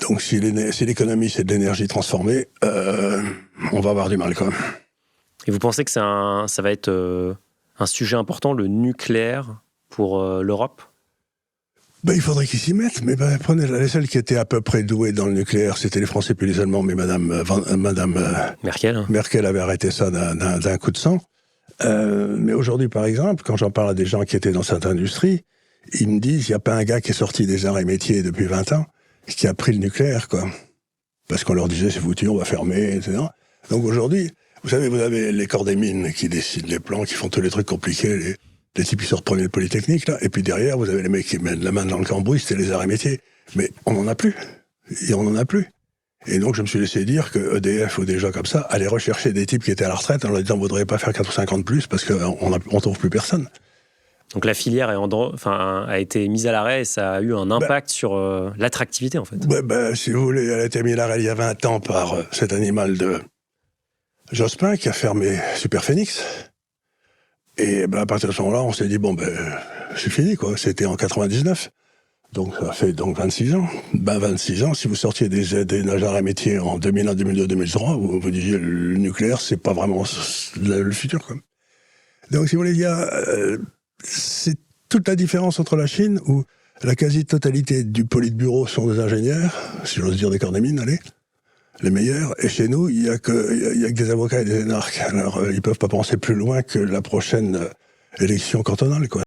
Donc si l'économie c'est de l'énergie transformée, on va avoir du mal quand même. Et vous pensez que ça va être un sujet important, le nucléaire, pour l'Europe ? Il faudrait qu'ils s'y mettent, mais prenez les seuls qui étaient à peu près doués dans le nucléaire, c'était les Français puis les Allemands, mais Madame Merkel avait arrêté ça d'un coup de sang. Mais aujourd'hui, par exemple, quand j'en parle à des gens qui étaient dans cette industrie, ils me disent, il n'y a pas un gars qui est sorti des arts et métiers depuis 20 ans qui a pris le nucléaire, quoi. Parce qu'on leur disait, c'est foutu, on va fermer, etc. Donc aujourd'hui, vous avez les corps des mines qui décident les plans, qui font tous les trucs compliqués, les types qui sortent premier de Polytechnique, là, et puis derrière, vous avez les mecs qui mettent la main dans le cambouis, c'est les arts et métiers. Mais on n'en a plus. Et on n'en a plus. Et donc, je me suis laissé dire que EDF ou des gens comme ça allaient rechercher des types qui étaient à la retraite en leur disant, vous ne voudriez pas faire 4 ou 5 ans de plus parce qu'on ne trouve plus personne. Donc la filière a été mise à l'arrêt et ça a eu un impact sur l'attractivité, en fait. Si vous voulez, elle a été mise à l'arrêt il y a 20 ans par cet animal de Jospin qui a fermé Super Phoenix. Et à partir de ce moment-là, on s'est dit, c'est fini, quoi. C'était en 99. Donc, ça fait 26 ans. 26 ans, si vous sortiez des arts et métiers en 2001, 2002, 2003, vous disiez, le nucléaire, c'est pas vraiment le futur, quoi. Donc, si vous voulez, c'est toute la différence entre la Chine, où la quasi-totalité du politburo sont des ingénieurs, si j'ose dire des corps des mines, allez, les meilleurs, et chez nous, il y a que des avocats et des énarques. Alors, ils peuvent pas penser plus loin que la prochaine élection cantonale, quoi.